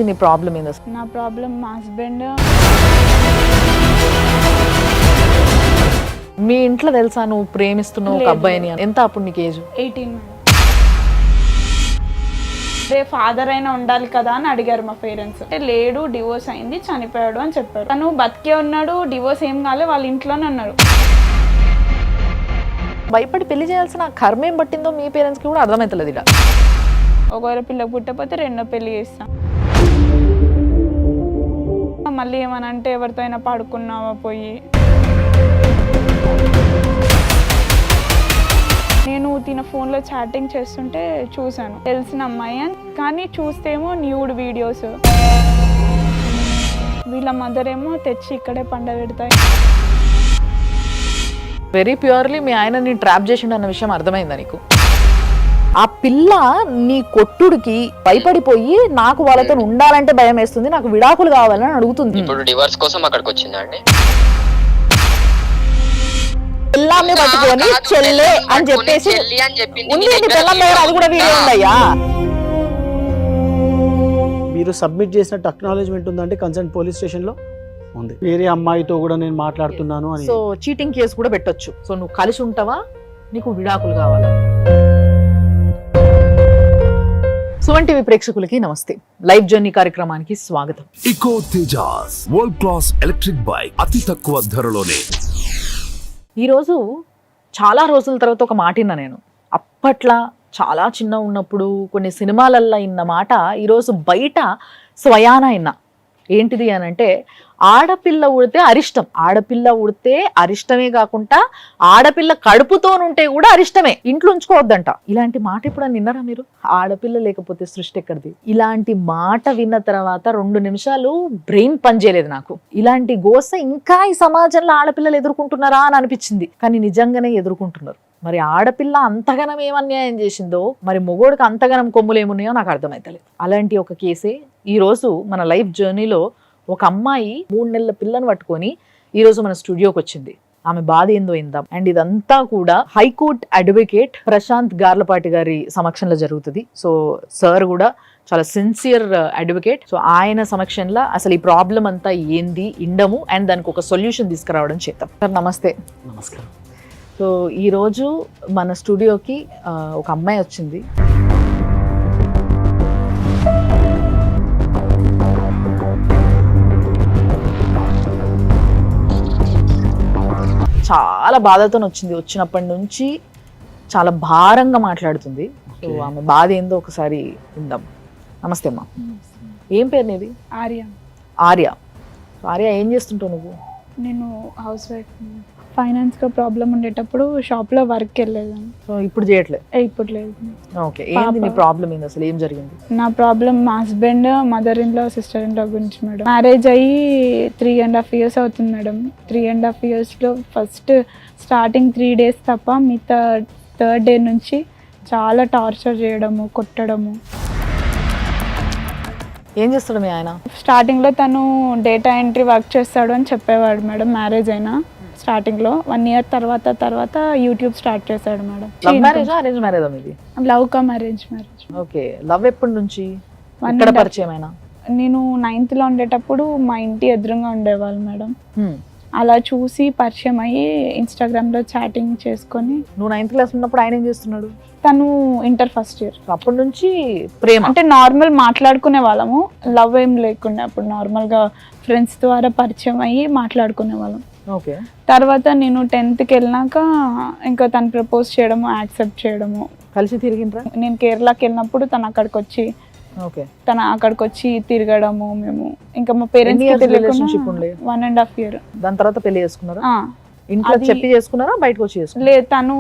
నీ ప్రాబ్లం ఏంది అసలు? నా ప్రాబ్లం మా హస్బెండ్. మీ ఇంట్లో తెలుసా నువ్వు ప్రేమిస్తున్నావు ఒక అబ్బాయిని? ఎంత అప్పుడు నీకు ఏజ్? 18 మేడం. రే ఫాదర్ అయినా ఉండాలి కదా అని అడిగారు మా పేరెంట్స్. లేడు, డివోర్స్ అయింది, చనిపోయాడు అని చెప్పారు. తను బతికే ఉన్నాడు, డివోర్స్ ఏం కాలే, వాళ్ళ ఇంట్లోనే ఉన్నారు. భయపడి పెళ్లి చేయాల్సిన కర్మ ఏం పట్టిందో మీ పేరెంట్స్కి కూడా అర్థమవుతలేదు. ఇలా ఒకవేళ పిల్లకి పుట్టకపోతే రెండో పెళ్లి చేస్తాం. మళ్ళీ ఏమని అంటే ఎవరితో అయినా పడుకున్నావా పోయి. నేను తిన ఫోన్లో చాటింగ్ చేస్తుంటే చూశాను, తెలిసిన అమ్మాయి అని. కానీ చూస్తేమో న్యూడ్ వీడియోస్. వీళ్ళ మదర్ ఏమో తెచ్చి ఇక్కడే పండబెడతాయి. వెరీ ప్యూర్లీ మీ ఆయన నీ ట్రాప్ చేసిండు అన్న విషయం అర్థమైందా నీకు? ఆ పిల్ల నీ కొట్టుడికి భయపడిపోయి నాకు వాళ్ళతో ఉండాలంటే భయం వేస్తుంది, నాకు విడాకులు కావాలని అడుగుతుంది. ఇప్పుడు డివోర్స్ కోసం అక్కడికి వచ్చిందండి. పిల్లాన్ని పట్టుకొని చెల్లె అని చెప్పేసి ఉంది, పిల్లం దగ్గర అది కూడా వీడియో ఉందయ్యా. మీరు సబ్మిట్ చేసిన అక్నాలెడ్జ్మెంట్ ఉందంటే కన్సర్న్ పోలీస్ స్టేషన్ లో ఉంది. వేరే అమ్మాయితో కూడా నేను మాట్లాడుతున్నాను అని. సో చీటింగ్ కేసు కూడా పెట్టొచ్చు. సో నువ్వు కలిసి ఉంటావా, నీకు విడాకులు కావాలా? సుమన్ టీవీ ప్రేక్షకులకి నమస్తే. లైవ్ జర్నీ కార్యక్రమానికి స్వాగతం. Eko Tejas world class electric bike అతి తక్కువ ధరలోనే. ఈరోజు చాలా రోజుల తర్వాత ఒక మాట విన్నా నేను. అప్పట్లో చాలా చిన్న ఉన్నప్పుడు కొన్ని సినిమాలల్లో ఇన్న మాట ఈరోజు బయట స్వయాన విన్నా. ఏంటిది అని అంటే, ఆడపిల్ల ఉడితే అరిష్టం. ఆడపిల్ల ఉడితే అరిష్టమే కాకుండా ఆడపిల్ల కడుపుతోనుంటే కూడా అరిష్టమే, ఇంట్లో ఉంచుకోవద్దంట. ఇలాంటి మాట ఇప్పుడు విన్నారా మీరు? ఆడపిల్ల లేకపోతే సృష్టి ఎక్కడిది? ఇలాంటి మాట విన్న తర్వాత 2 నిమిషాలు బ్రెయిన్ పనిచేయలేదు నాకు. ఇలాంటి గోస ఇంకా ఈ సమాజంలో ఆడపిల్లలు ఎదుర్కొంటున్నారా అని అనిపించింది. కానీ నిజంగానే ఎదుర్కొంటున్నారు. మరి ఆడపిల్ల అంతగనం ఏమన్యాయం చేసిందో, మరి మొగోడికి అంతగనం కొమ్ములు ఏమున్నాయో నాకు అర్థమైతలేదు. అలాంటి ఒక కేసే ఈరోజు మన లైఫ్ జర్నీలో ఒక అమ్మాయి 3 నెలల పిల్లని పట్టుకొని ఈరోజు మన స్టూడియోకి వచ్చింది. ఆమె బాధ ఏందో ఇందాం. అండ్ ఇదంతా కూడా హైకోర్ట్ అడ్వకేట్ ప్రశాంత్ గార్లపాటి గారి సమక్షంలో జరుగుతుంది. సో సార్ కూడా చాలా సిన్సియర్ అడ్వకేట్. సో ఆయన సమక్షంలో అసలు ఈ ప్రాబ్లం అంతా ఏంది ఇండము అండ్ దానికి ఒక సొల్యూషన్ తీసుకురావడం చేద్దాం. సార్ నమస్తే. నమస్కారం. సో ఈరోజు మన స్టూడియోకి ఒక అమ్మాయి వచ్చింది. చాలా బాధతో వచ్చింది. వచ్చినప్పటి నుంచి చాలా భారంగా మాట్లాడుతుంది. సో ఆమె బాధ ఏందో ఒకసారి విందాం. నమస్తే అమ్మా. ఏం పేరు నీది? ఆర్య. ఆర్య. ఆర్య, ఏం చేస్తుంటావు నువ్వు? నేను హౌస్ వైఫ్. ఫైనాన్స్గా ప్రాబ్లం ఉండేటప్పుడు షాప్లో వర్క్ వెళ్ళేదాన్ని. సో ఇప్పుడు చేయట్లేదు? ఇప్పుడు లేదు. ఓకే, ఏంది నీ ప్రాబ్లం ఏంది అసలు? ఏం జరిగింది? నా ప్రాబ్లం మా husband, mother in law, sister in law గురించి మేడం. మ్యారేజ్ అయ్యి 3.5 years అవుతుంది మేడం. 3.5 yearsలో ఫస్ట్ స్టార్టింగ్ 3 days తప్ప మిగతా 3rd day నుంచి చాలా టార్చర్ చేయడము, కొట్టడము. ఏం చేస్తాడు మీ ఆయన? స్టార్టింగ్లో తను డేటా ఎంట్రీ వర్క్ చేస్తాడు అని చెప్పేవాడు మేడం. మ్యారేజ్ అయినా స్టార్టింగ్లో 1 year తర్వాత యూట్యూబ్ స్టార్ట్ చేశాడు madam. Love marriage, arrange marriage మీది? Love come arrange marriage. Okay, love ఎప్పటి నుంచి? ఎక్కడ పరిచయం అయినా? నేను 9th లో ఉండేటప్పుడు మా ఇంటి ఎదురుగా ఉండేవాళ్ళు మేడం. అలా చూసి పరిచయం అయ్యి ఇన్స్టాగ్రామ్లో చాటింగ్ చేసుకొని. నువ్వు 9th class ఉన్నప్పుడు ఆయన ఏం చేస్తున్నాడు? తను ఇంటర్ ఫస్ట్ ఇయర్. అప్పటి నుంచి ప్రేమ అంటే నార్మల్ మాట్లాడుకునే వాళ్ళము, లవ్ ఏం లేకుండా. అప్పుడు నార్మల్గా ఫ్రెండ్స్ ద్వారా పరిచయం అయ్యి మాట్లాడుకునే వాళ్ళం. ఓకే. తర్వాత నేను 10th వెళ్ళినాక ఇంకా తను ప్రపోజ్ చేయడము, యాక్సెప్ట్ చేయడము. కలిసి తిరిగిండ్రా? నేను కేరళకి వెళ్ళినప్పుడు తను అక్కడికి వచ్చి, తను అక్కడికి వచ్చి తిరగడము. మేము ఇంకా మా పేరెంట్స్ 1.5 year. దాని తర్వాత పెళ్లి చేసుకున్నారా? ఇంట్లో చెప్పి చేసుకున్నారా, బయటకు వచ్చి చేసుకున్నారా? లేదు, తను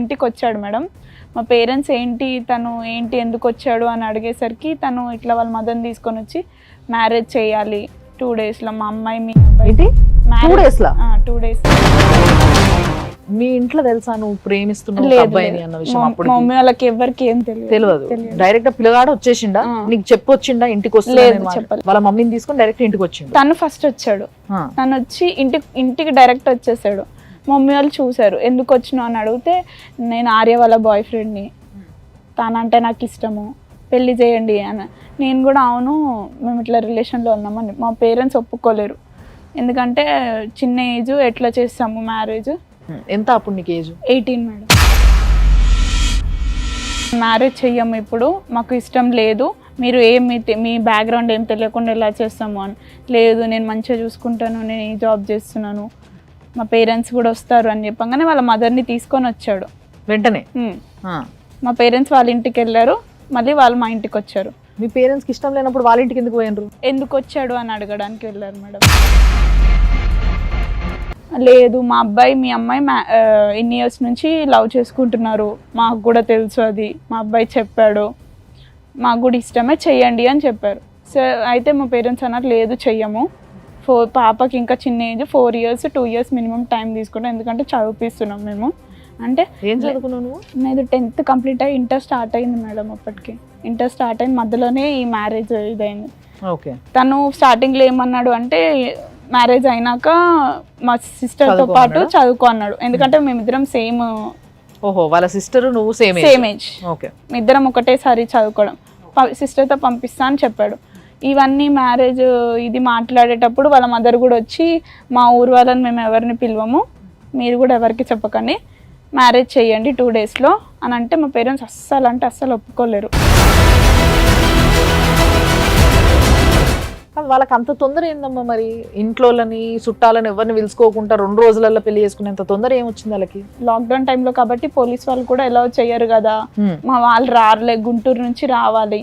ఇంటికి వచ్చాడు మేడం. మా పేరెంట్స్ తను ఎందుకు వచ్చాడు అని అడిగేసరికి తను ఇట్లా వాళ్ళ మదర్ని తీసుకొని వచ్చి మ్యారేజ్ చేయాలి 2 daysలో. మా అమ్మాయి మీ అబ్బాయి 2 daysలో? 2 days. మీ ఇంట్లో తెలుసా నువ్వు ప్రేమిస్తున్నావు అబ్బాయిని అన్న విషయం? అప్పుడు మమ్మీ వాళ్ళకి ఎవరికి ఏం తెలియదు. డైరెక్ట్ గా పిల్లగాడు వచ్చేసిండా? నీకు చెప్పొచ్చిండా ఇంటికి వస్తా? వాళ్ళ మమ్మీని తీసుకొని డైరెక్ట్ ఇంటికి వచ్చిండు? తను ఫస్ట్ వచ్చాడు. తను వచ్చి ఇంటికి డైరెక్ట్ వచ్చేసాడు. మమ్మీ వాళ్ళు చూసారు. ఎందుకు వచ్చినావు అని అడిగితే, నేను ఆర్య వాళ్ళ బాయ్ ఫ్రెండ్ని, తనంటే నాకు ఇష్టము, పెళ్లి చేయండి అని. నేను కూడా అవును మేము ఇట్లా రిలేషన్లో ఉన్నామని. మా పేరెంట్స్ ఒప్పుకోలేరు, ఎందుకంటే చిన్న ఏజ్ ఎట్లా చేస్తాము మ్యారేజ్. ఎంత అప్పుడు నీకు ఏజ్? 18 మేడం. మ్యారేజ్ చెయ్యము ఇప్పుడు, మాకు ఇష్టం లేదు, మీరు మీ బ్యాక్గ్రౌండ్ ఏం తెలియకుండా ఎలా చేస్తాము అని. లేదు నేను మంచిగా చూసుకుంటాను, నేను ఈ జాబ్ చేస్తున్నాను, మా పేరెంట్స్ కూడా వస్తారు అని చెప్పగానే వాళ్ళ మదర్ని తీసుకొని వచ్చాడు వెంటనే. మా పేరెంట్స్ వాళ్ళ ఇంటికి వెళ్ళారు, మళ్ళీ వాళ్ళు మా ఇంటికి వచ్చారు. మీ పేరెంట్స్కి ఇష్టం లేనప్పుడు వాళ్ళ ఇంటికి ఎందుకు పోయినరు? ఎందుకు వచ్చాడు అని అడగడానికి వెళ్ళారు మేడం. లేదు మా అబ్బాయి మీ అమ్మాయి ఇన్ని ఇయర్స్ నుంచి లవ్ చేసుకుంటున్నారు, మాకు కూడా తెలుసు, అది మా అబ్బాయి చెప్పాడు, మాకు కూడా ఇష్టమే చెయ్యండి అని చెప్పారు. సో అయితే మా పేరెంట్స్ అన్నారు లేదు చెయ్యము, పాపకి ఇంకా చిన్న age 4 years 2 years minimum time తీసుకుంటాం, ఎందుకంటే చదివిస్తున్నాం మేము. అంటే ఏం చదువుకున్నావు నువ్వు? నేను 10th కంప్లీట్ అయ్యి ఇంటర్ స్టార్ట్ అయింది మేడం. అప్పటికి ఇంటర్ స్టార్ట్ అయింది, మధ్యలోనే ఈ మ్యారేజ్ ఇదైంది. ఓకే. తను స్టార్టింగ్లో ఏమన్నాడు అంటే మ్యారేజ్ అయినాక మా సిస్టర్తో పాటు చదువుకో అన్నాడు, ఎందుకంటే మేమిద్దరం సేమ్. ఓహో, వాళ్ళ సిస్టర్ నువ్వు సేమ్ ఏజ్. ఓకే. ఇద్దరం ఒకటేసారి చదువుకోవడం, సిస్టర్తో పంపిస్తా అని చెప్పాడు. ఇవన్నీ మ్యారేజ్ ఇది మాట్లాడేటప్పుడు వాళ్ళ మదర్ కూడా వచ్చి మా ఊరు వాళ్ళని మేము ఎవరిని పిలవము, మీరు కూడా ఎవరికి చెప్పకండి, మ్యారేజ్ చేయండి 2 daysలో అని అంటే మా పేరెంట్స్ అస్సలు ఒప్పుకోలేరు. వాళ్ళకి అంత తొందర ఏందమ్మా మరి? ఇంట్లోని చుట్టాలని ఎవరిని పిలుచుకోకుండా 2 రోజులలో పెళ్లి చేసుకునేంత తొందర ఏమొచ్చింది వాళ్ళకి? లాక్డౌన్ టైంలో కాబట్టి పోలీస్ వాళ్ళు కూడా ఎలా చేయరు కదా, మా వాళ్ళు రారులే, గుంటూరు నుంచి రావాలి,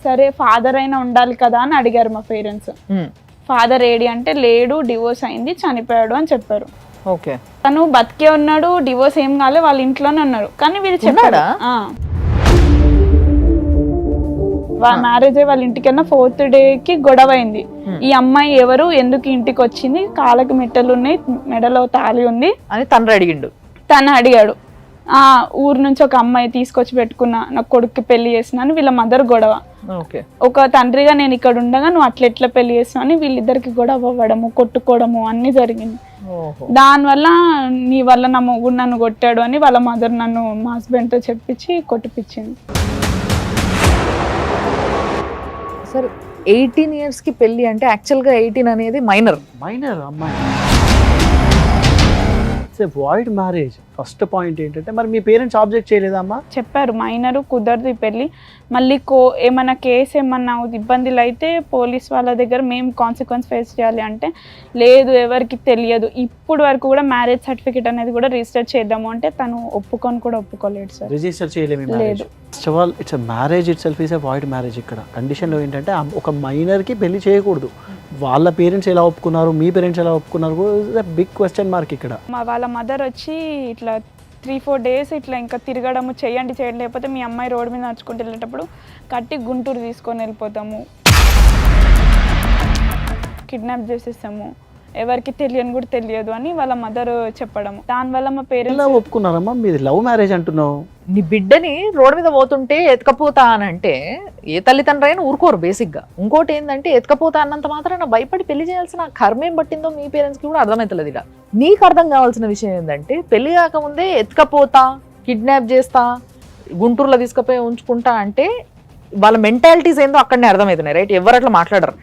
సరే ఫాదర్ అయినా ఉండాలి కదా అని అడిగారు మా పేరెంట్స్. ఫాదర్ ఏడి అంటే లేడు, డివోర్స్ అయింది, చనిపోయాడు అని చెప్పారు. ఓకే. తను బతికే ఉన్నాడు, డివోర్స్ ఏం కాలే, వాళ్ళ ఇంట్లోనే ఉన్నారు. కానీ వీళ్ళు చెప్పాడా మ్యారేజ్ అయ్యి వాళ్ళ ఇంటికి వెళ్ళిన 4th dayకి గొడవ అయింది. ఈ అమ్మాయి ఎవరు, ఎందుకు ఇంటికి వచ్చింది, కాళ్ళకి మెట్టలు ఉన్నాయి, మెడలో తాళి ఉంది అని తను అడిగాడు. ఊరు నుంచి ఒక అమ్మాయి తీసుకొచ్చి పెట్టుకున్నా, నా కొడుక్కి పెళ్లి చేసిన అని వీళ్ళ మదర్ గొడవ. ఒక తండ్రిగా నేను ఇక్కడ ఉండగా నువ్వు అట్లా పెళ్లి చేస్తున్నావు అని వీళ్ళిద్దరికి గొడవ అవ్వడము, కొట్టుకోవడము అన్ని జరిగింది. దానివల్ల నీ వల్ల నా మొగుడు నన్ను కొట్టాడు అని వాళ్ళ మదర్ నన్ను మా హస్బెండ్తో చెప్పించి కొట్టిపించింది. సరే 18 yearsకి పెళ్లి అంటే యాక్చువల్గా 18 అనేది మైనర్ అమ్మాయి. Void marriage. ఫస్ట్ పాయింట్ ఏంటంటే మరి మీ పేరెంట్స్ ఆబ్జెక్ట్ చేయలేదా అమ్మా? చెప్పారు మైనరు కుదరదు ఈ పెళ్ళి, మళ్ళీ ఏమన్నా కేసు ఏమన్నా ఇబ్బందులు అయితే పోలీస్ వాళ్ళ దగ్గర మేము కాన్సిక్వెన్స్ ఫేస్ చేయాలి అంటే లేదు ఎవరికి తెలియదు, ఇప్పుడు వరకు కూడా మ్యారేజ్ సర్టిఫికేట్ అనేది కూడా రిజిస్టర్ చేద్దాము అంటే తను ఒప్పుకోలేడు సార్. రిజిస్టర్ చేయలేము. లేదు. First of all it's marriage it self is a void marriage. ఇక్కడ కండిషన్లో ఏంటంటే ఒక మైనర్కి పెళ్లి చేయకూడదు. వాళ్ళ పేరెంట్స్ ఎలా ఒప్పుకున్నారు, మీ పేరెంట్స్ ఎలా ఒప్పుకున్నారు, బిగ్ క్వశ్చన్ మార్క్ ఇక్కడ. వాళ్ళ మదర్ వచ్చి ఇట్లా 3-4 days ఇట్లా ఇంకా తిరగడము చేయండి లేకపోతే మీ అమ్మాయి రోడ్డు మీద నడుచుకుంటూ వెళ్ళేటప్పుడు కట్టి గుంటూరు తీసుకొని వెళ్ళిపోతాము, కిడ్నాప్ చేసేస్తాము, ఎవరికి తెలియని కూడా తెలియదు అని వాళ్ళ మదర్ చెప్పడము. దానివల్ల మా పేరెంట్స్ ఒప్పుకున్నారమ్మా. మీది లవ్ మ్యారేజ్ అంటున్నావు. నీ బిడ్డని రోడ్డు మీద పోతుంటే ఎత్తుకపోతా అని అంటే ఏ తల్లిదండ్రైనా ఊరుకోరు బేసిక్గా. ఇంకోటి ఏంటంటే ఎత్తుకపోతా అన్నంత మాత్రాన భయపడి పెళ్లి చేయాల్సిన కర్మేం పట్టిందో మీ పేరెంట్స్కి కూడా అర్థమవుతలేదు. ఇక నీకు అర్థం కావాల్సిన విషయం ఏంటంటే పెళ్లి కాకముందే ఎత్తుకపోతా, కిడ్నాప్ చేస్తా, గుంటూరులో తీసుకుపోయి ఉంచుకుంటా అంటే వాళ్ళ మెంటాలిటీస్ ఏందో అక్కడనే అర్థమవుతున్నాయి. రైట్? ఎవరు అట్లా మాట్లాడరు.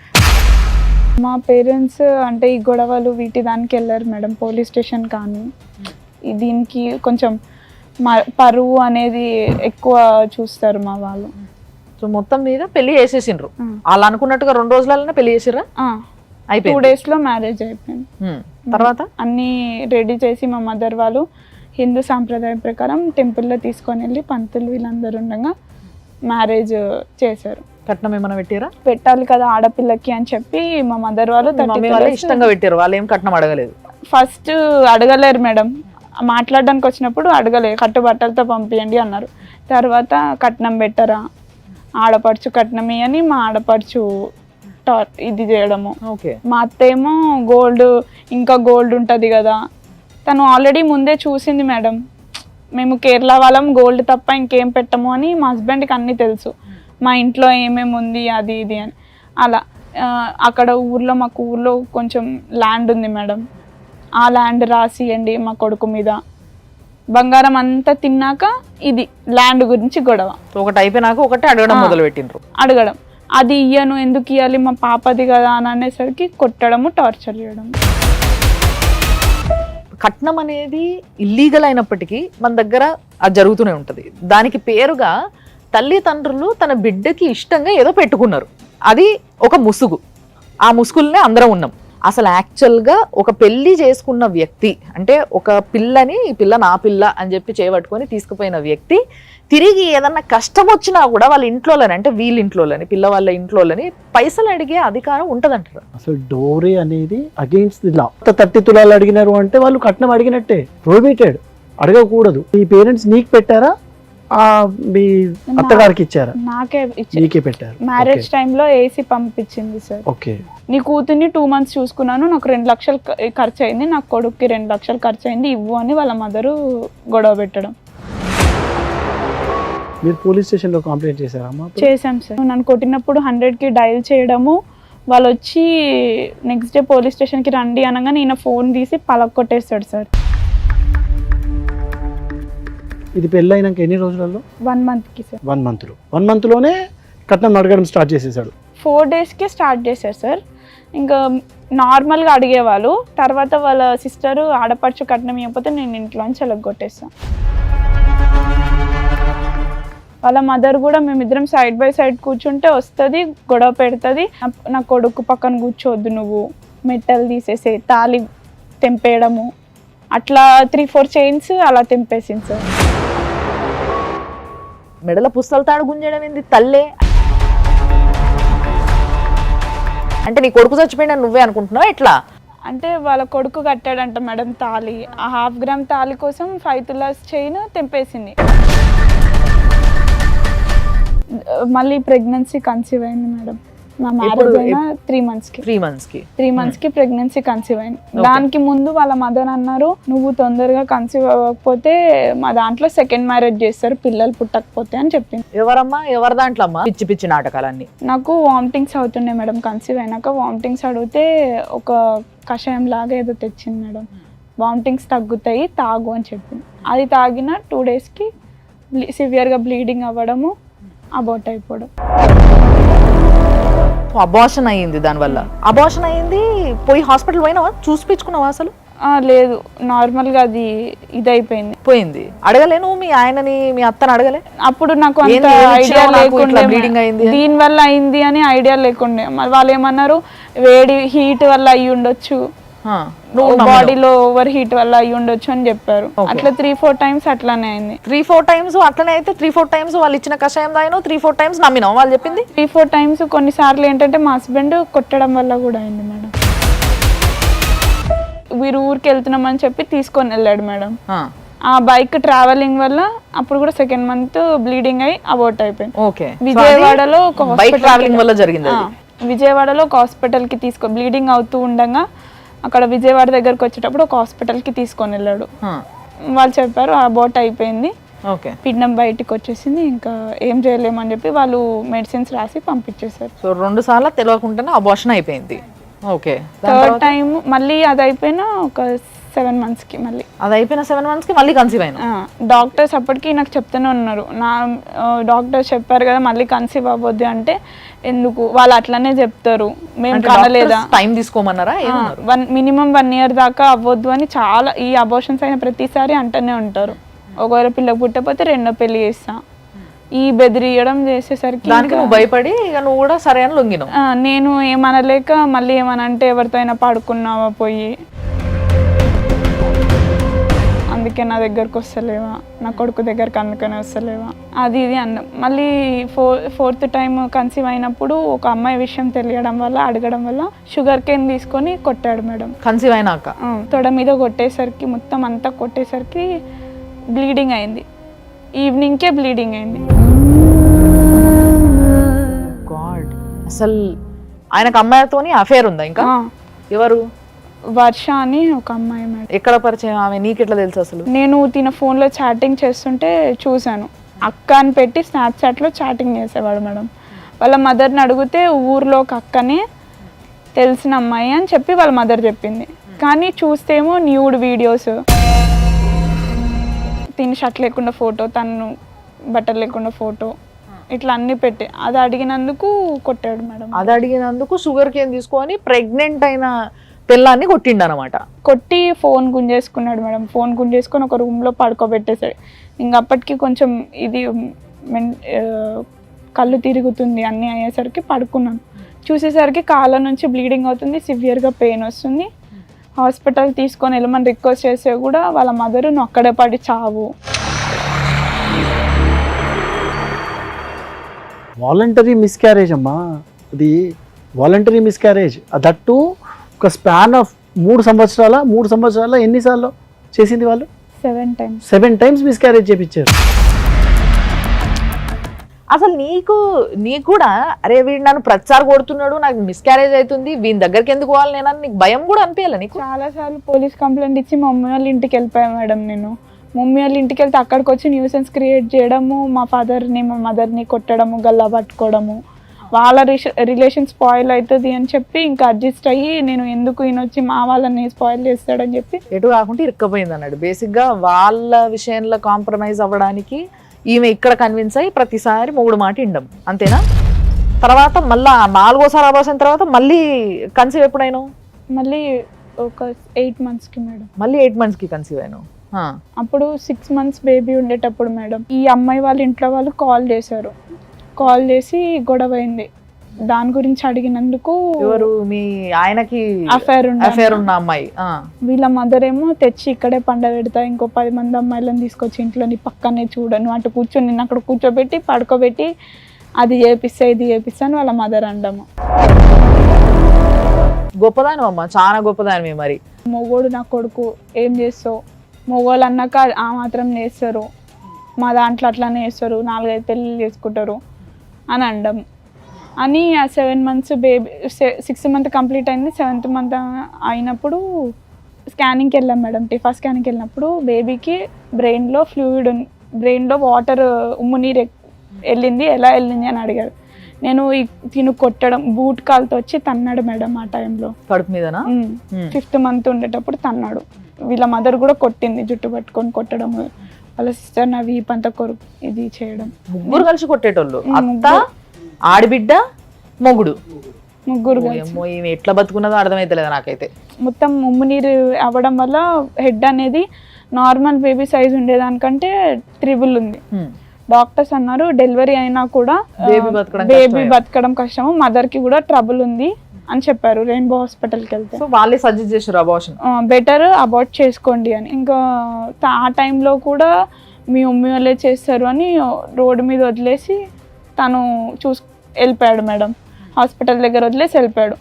మా పేరెంట్స్ అంటే ఈ గొడవలు వీటి దానికి వెళ్ళారు మేడం, పోలీస్ స్టేషన్ కానీ. దీనికి కొంచెం పరువు అనేది ఎక్కువ చూస్తారు మా వాళ్ళు. సో మొత్తం మీద పెళ్లి చేసేసిండ్రు. వాళ్ళు అనుకున్నట్టుగా 2 రోజులలోనే పెళ్లి చేసిర్రా? అయిపోయింది. 2 daysలో మ్యారేజ్ అయిపోయింది. తర్వాత అన్నీ రెడీ చేసి మా మదర్ వాళ్ళు హిందూ సాంప్రదాయం ప్రకారం టెంపుల్లో తీసుకొని వెళ్ళి పంతులు వీళ్ళందరూ ఉండగా మ్యారేజ్ చేశారు. కట్నం ఏమైనా పెట్టారా? పెట్టాలి కదా ఆడపిల్లకి అని చెప్పి మా మదర్ వాళ్ళు ఇష్టంగా పెట్టారు. వాళ్ళు ఏం కట్నం అడగలేదు? ఫస్ట్ అడగలేరు మేడం, మాట్లాడడానికి వచ్చినప్పుడు అడగలేదు, కట్టుబట్టలతో పంపియండి అన్నారు. తర్వాత కట్నం పెట్టరా, ఆడపడుచు కట్నం ఇయ్యని మా ఆడపడుచు ఇది చేయడము. మా అత్త ఏమో ఇంకా గోల్డ్ ఉంటుంది కదా, తను ఆల్రెడీ ముందే చూసింది మేడం, మేము కేరళ వాళ్ళం గోల్డ్ తప్ప ఇంకేం పెట్టము అని. మా హస్బెండ్కి అన్నీ తెలుసు, మా ఇంట్లో ఏమేమి ఉంది అది ఇది అని. అలా అక్కడ మాకు ఊర్లో కొంచెం ల్యాండ్ ఉంది మేడం, ఆ ల్యాండ్ రాసియండి మా కొడుకు మీద. బంగారం అంతా తిన్నాక ఇది ల్యాండ్ గురించి గొడవ. ఒకటి అయిపోయినాక ఒకటి అడగడం మొదలు పెట్టిండ్రు. అది ఇయ్యను, ఎందుకు ఇవ్వాలి, మా పాపది కదా అని అనేసరికి కొట్టడము, టార్చర్ చేయడం. కట్నం అనేది ఇల్లీగల్ అయినప్పటికీ మన దగ్గర అది జరుగుతూనే ఉంటుంది. దానికి పేరుగా తల్లిదండ్రులు తన బిడ్డకి ఇష్టంగా ఏదో పెట్టుకున్నారు, అది ఒక ముసుగు. ఆ ముసుగులనే అందరం ఉన్నాం. అసలు యాక్చువల్గా ఒక పెళ్లి చేసుకున్న వ్యక్తి అంటే ఒక పిల్లని, ఈ పిల్ల నా పిల్ల అని చెప్పి చేపట్టుకొని తీసుకుపోయిన వ్యక్తి తిరిగి ఏదన్నా కష్టం వచ్చినా కూడా వాళ్ళ ఇంట్లోని, అంటే వీళ్ళ ఇంట్లోని, పిల్ల వాళ్ళ ఇంట్లోని పైసలు అడిగే అధికారం ఉంటదంటారు. అసలు డోరీ అనేది అగెయిన్స్ట్ ది లా. 30 తులాలు అడిగినారు అంటే వాళ్ళు కట్నం అడిగినట్టే, ప్రొహిబిటెడ్, అడగకూడదు. ఈ పేరెంట్స్ నీకు పెట్టారా, మీ అత్తగారికి ఇచ్చారా? నాకే నీకే పెట్టారు. మ్యారేజ్ టైంలో ఏసీ పంపించింది సార్. ఓకే. నీ కూతుర్ని 2 months చూసుకున్నాను, నాకు 2 లక్షలు ఖర్చు అయింది, నాకు కొడుక్కి 2 లక్షలు ఖర్చు అయింది, ఇవ్వు అని వాళ్ళ మదరు గొడవ పెట్టడం. మీరు పోలీస్ స్టేషన్లో కంప్లైంట్ చేశారమ్మా? చేశాం సార్. నన్ను కొట్టినప్పుడు 100కి డయల్ చేయడము, వాళ్ళు వచ్చి నెక్స్ట్ డే పోలీస్ స్టేషన్కి రండి అనగా నేను ఫోన్ తీసి పలకొట్టేస్తాడు సార్. ఇది పెళ్ళైనాక ఎన్ని రోజులలో? 1 monthకి సార్. 1 monthలో 1 monthలోనే కట్నం అడగడం స్టార్ట్ చేసేసాడు. 4 daysకి స్టార్ట్ చేశారు సార్. ఇంకా నార్మల్గా అడిగేవాళ్ళు, తర్వాత వాళ్ళ సిస్టరు ఆడపడుచు కట్నం ఇవ్వకపోతే నేను ఇంట్లోంచి చెలగొట్టేస్తాను. వాళ్ళ మదర్ కూడా మేమిద్దరం సైడ్ బై సైడ్ కూర్చుంటే వస్తుంది, గొడవ పెడుతుంది. నా కొడుకు పక్కన కూర్చోవద్దు, నువ్వు మెట్టలు తీసేసే, తాళి తెంపేయడము, అట్లా 3-4 చైన్స్ అలా తెంపేసింది సార్. మెడల పుస్తల తాడు గుంజడం ఏంది తల్లే? అంటే నీ కొడుకు చచ్చిపోయినా నువ్వే అనుకుంటున్నావు ఎట్లా? అంటే వాళ్ళ కొడుకు కట్టాడంట మేడం తాళి, ఆ 1/2 gram తాళి కోసం 5 tulas చైన్ తెంపేసింది. మళ్ళీ ప్రెగ్నెన్సీ కన్సీవ్ అయింది మేడం. నా మ్యారేజ్ అయినా 3 monthsకి 3 monthsకి ప్రెగ్నెన్సీ కన్సీవ్ అయింది. దానికి ముందు వాళ్ళ మదర్ అన్నారు, నువ్వు తొందరగా కన్సీవ్ అవ్వకపోతే మా దాంట్లో సెకండ్ మ్యారేజ్ చేస్తారు, పిల్లలు పుట్టకపోతే అని చెప్పింది. ఎవరమ్మా, ఎవరి దాంట్లో అమ్మా? పిచ్చి పిచ్చి నాటకాలన్నీ. నాకు వామిటింగ్స్ అవుతుండే మేడం. కన్సీవ్ అయినాక వామిటింగ్స్ అడిగితే ఒక కషాయం లాగా ఏదో తెచ్చింది మేడం, వామిటింగ్స్ తగ్గుతాయి తాగు అని చెప్పింది. అది తాగిన 2 daysకి సివియర్గా బ్లీడింగ్ అవ్వడము, అబౌట్ అయిపోవడం. అబార్షన్ అయ్యింది, దానివల్ల అబార్షన్ అయ్యింది. పోయి హాస్పిటల్ పోయినావా, చూసిపించుకున్నావా అసలు? లేదు, నార్మల్గా అది ఇదైపోయింది, పోయింది. అడగలే నువ్వు మీ ఆయనని, మీ అత్తని అడగలే? అప్పుడు నాకు అంత ఐడియా లేకుండా దీని వల్ల అయింది అని ఐడియా లేకుండే. వాళ్ళు ఏమన్నారు, వేడి హీట్ వల్ల అయ్యి ఉండొచ్చు, బాడీలో ఓవర్ హీట్ వల్ల అయ్యి ఉండొచ్చు అని చెప్పారు. అట్లా 3-4 times అట్లానే అయింది. 3-4 times అట్లనే అయితే 3-4 times వాళ్ళు ఇచ్చిన కషాయం తాగినావు, 3-4 times నమ్మినావు వాళ్ళు చెప్పింది? 3-4 times కొన్నిసార్లు ఏంటంటే మా హస్బెండ్ కొట్టడం వల్ల కూడా అయింది మేడం. వీరు ఊరికి వెళ్తున్నామని చెప్పి తీసుకొని వెళ్ళాడు మేడం. ఆ బైక్ ట్రావెలింగ్ వల్ల అప్పుడు కూడా 2nd month బ్లీడింగ్ అయ్యి అబౌట్ అయిపోయింది. విజయవాడలో ఒక హాస్పిటల్కి బ్లీడింగ్ అవుతూ ఉండగా అక్కడ విజయవాడ దగ్గరకు వచ్చేటప్పుడు ఒక హాస్పిటల్కి తీసుకొని వెళ్ళాడు. వాళ్ళు చెప్పారు అబౌట్ అయిపోయింది, పిండం బయటికి వచ్చేసింది, ఇంకా ఏం చేయలేమని చెప్పి వాళ్ళు మెడిసిన్స్ రాసి పంపించేశారు. సో 2 సార్లు తెలియకుండానే అబార్షన్ అయిపోయింది. ఓకే. 3rd time మళ్ళీ అది అయిపోయిన ఒక 7 monthsకి మళ్ళీ అది అయిపోయిన 7 monthsకి మళ్ళీ కన్సీవ్ అయినా. డాక్టర్స్ అప్పటికి నాకు చెప్తూనే ఉన్నారు, నా డాక్టర్స్ చెప్పారు కదా మళ్ళీ కన్సీవ్ అవ్వద్దు అంటే, ఎందుకు వాళ్ళు అట్లనే చెప్తారు, మేము కనలేదా, టైం తీసుకోమన్నారా? మినిమం 1 year దాకా అవ్వద్దు అని చాలా ఈ అబార్షన్స్ అయిన ప్రతిసారి అంటూనే ఉంటారు. ఒకవేళ పిల్లకి పుట్టకపోతే 2వ పెళ్లి చేస్తా, ఈ బెదిరియడం చేసేసరికి దానికి నువ్వు భయపడి ఇక నువ్వు కూడా సరే అని లొంగినావు. నేను ఏమనలేక మళ్ళీ ఏమనంటే ఎవరితో అయినా పడుకున్నావా పోయి, అందుకే నా దగ్గరకు వస్తలేవా, నా కొడుకు దగ్గరకు అందుకనే వస్తలేవా, అది ఇది అన్నాం. మళ్ళీ 4th time కన్సీవ్ అయినప్పుడు ఒక అమ్మాయి విషయం తెలియడం వల్ల, అడగడం వల్ల షుగర్ కేన్ తీసుకొని కొట్టాడు మేడం. కన్సీవ్ అయినాక తొడ మీద కొట్టేసరికి, మొత్తం అంతా కొట్టేసరికి బ్లీడింగ్ అయింది. ఈవినింగ్కే బ్లీడింగ్ అయింది. గాడ్, అసలు ఆయనకు అమ్మాయితోని అఫేర్ ఉందా ఇంకా? ఎవరు? వర్ష అని ఒక అమ్మాయి మేడం. ఎక్కడ పరిచయం ఆమె, నీకు ఎట్లా తెలుసు అసలు? నేను తిన ఫోన్లో చాటింగ్ చేస్తుంటే చూశాను. అక్క అని పెట్టి స్నాప్చాట్లో చాటింగ్ చేసేవాడు మేడం. వాళ్ళ మదర్ని అడిగితే ఊర్లో ఒక అక్కనే తెలిసిన అమ్మాయి అని చెప్పి వాళ్ళ మదర్ చెప్పింది. కానీ చూస్తేమో న్యూడ్ వీడియోస్, తిని షర్ట్ లేకుండా ఫోటో, తను బట్టలు లేకుండా ఫోటో, ఇట్లా అన్ని పెట్టి అది అడిగినందుకు కొట్టాడు మేడం. అది అడిగినందుకు షుగర్ కేన్ తీసుకొని ప్రెగ్నెంట్ అయిన పిల్లాన్ని కొట్టిండు అనమాట. కొట్టి ఫోన్ గుంజేసుకున్నాడు మేడం. ఫోన్ గుంజేసుకొని ఒక రూమ్లో పడుకోబెట్టేశాడు. ఇంకా అప్పటికి కొంచెం ఇది కళ్ళు తిరుగుతుంది అన్నీ అయ్యేసరికి పడుకున్నాను. చూసేసరికి కాళ్ళ నుంచి బ్లీడింగ్ అవుతుంది, సివియర్గా పెయిన్ వస్తుంది. హాస్పిటల్ తీసుకొని వెళ్ళమని రిక్వెస్ట్ చేస్తే కూడా వాళ్ళ మదరు నువ్వు అక్కడే పడి చావు. వాలంటరీ మిస్క్యారేజ్ అమ్మా, అది వాలంటరీ మిస్క్యారేజ్. దట్టు ఒక స్పాన్ ఆఫ్ 3 సంవత్సరాల ఎన్నిసార్లు చేసింది వాళ్ళు? 7 times మిస్క్యారేజ్ చేపించారు. అసలు నీకు కూడా అరే వీడు నన్ను ప్రచార కొడుతున్నాడు, నాకు మిస్క్యారేజ్ అవుతుంది, వీని దగ్గరికి ఎందుకు పోవాలి నేను, నీకు భయం కూడా అనిపించాలి నీకు? చాలాసార్లు పోలీస్ కంప్లైంట్ ఇచ్చి మా మమ్మీ వాళ్ళ ఇంటికి వెళ్ళిపోయాను మేడం. నేను మమ్మీ వాళ్ళ ఇంటికి వెళ్తే అక్కడికి వచ్చి న్యూసెన్స్ క్రియేట్ చేయడము, మా ఫాదర్ని మా మదర్ని కొట్టడము, గల్లా పట్టుకోవడము, వాళ్ళ రిలేషన్ స్పాయిల్ అవుతుంది అని చెప్పి ఇంకా అడ్జస్ట్ అయ్యి నేను ఎందుకు ఈయన వచ్చి మా వాళ్ళని స్పాయిల్ చేస్తాడని చెప్పి ఎటు కాకుండా ఇరుక్కపోయింది అన్నాడు. బేసిక్గా వాళ్ళ విషయంలో కాంప్రమైజ్ అవ్వడానికి ఈమె ఇక్కడ కన్విన్స్ అయ్యి ప్రతిసారి మొగుడు మాట ఇండం, అంతేనా? తర్వాత మళ్ళీ 4వ అబార్షన్ తర్వాత మళ్ళీ కన్సీవ్ ఎప్పుడైనా? మళ్ళీ ఒక 8 monthsకి మేడం. మళ్ళీ 8 monthsకి కన్సీవ్ అయినా? అప్పుడు 6 months బేబీ ఉండేటప్పుడు మేడం ఈ అమ్మాయి వాళ్ళ ఇంట్లో వాళ్ళు కాల్ చేశారు. కాల్ చేసి గొడవ అయింది. దాని గురించి అడిగినందుకు ఎవరు మీ ఆయనకి అఫైర్ ఉన్న అమ్మాయి, వీళ్ళ మదర్ ఏమో తెచ్చి ఇక్కడే పండ పెడతా, ఇంకో 10 మంది అమ్మాయిలను తీసుకొచ్చి ఇంట్లో నీ పక్కనే చూడను అటు కూర్చొని నిన్ను అక్కడ కూర్చోబెట్టి పడుకోబెట్టి అది చేపిస్తా ఇది చేపిస్తా అని వాళ్ళ మదర్ అండము. గొప్పదాని అమ్మ, చాలా గొప్పదాని. మరి మొగోడు నా కొడుకు ఏం చేస్తావు, మొగోళ్ళు అన్నాక ఆ మాత్రం చేస్తారు, మా దాంట్లో అట్లానే చేస్తారు, 4-5 పెళ్ళిళ్ళు చేసుకుంటారు అని అండం అని. ఆ 7 months baby 6th month complete అయింది. 7th month అయినప్పుడు స్కానింగ్కి వెళ్ళాం మేడం. టిఫా స్కానింగ్కి వెళ్ళినప్పుడు బేబీకి బ్రెయిన్లో వాటర్ ఉమ్ము నీరు వెళ్ళింది, ఎలా వెళ్ళింది అని అడిగారు. నేను తిను కొట్టడం బూట్ కాల్తో వచ్చి తన్నాడు మేడం. ఆ టైంలో కడుపు మీదనా? 5th month ఉండేటప్పుడు తన్నాడు. వీళ్ళ మదర్ కూడా కొట్టింది, జుట్టు పట్టుకొని కొట్టడం, వాళ్ళ సిస్టర్ నా వీప్ అంతా ఇది చేయడం. ముగ్గురు కలిసి కొట్టేటోళ్ళు, అత్త, ఆడిబిడ్డ, మొగుడు, ముగ్గురు. ఈమె ఎట్లా బతుకున్నదో అర్థమైతలేదు నాకైతే. మొత్తం ఉమ్ము నీరు అవ్వడం వల్ల హెడ్ అనేది నార్మల్ బేబీ సైజ్ ఉండేదానికంటే 3 ఉంది. డాక్టర్స్ అన్నారు డెలివరీ అయినా కూడా బేబీ బతకడం కష్టము, మదర్ కి కూడా ట్రబుల్ ఉంది అని చెప్పారు. రెయిన్బో హాస్పిటల్కి వెళ్తే వాళ్ళే సజెస్ట్ చేశారు అబార్షన్, బెటర్ అబార్ట్ చేసుకోండి అని. ఇంకా ఆ టైంలో కూడా మీ మమ్మీ వాళ్ళే చేస్తారు అని రోడ్డు మీద వదిలేసి తను వెళ్ళిపోయాడు మేడం. హాస్పిటల్ దగ్గర వదిలేసి వెళ్ళిపోయాడు.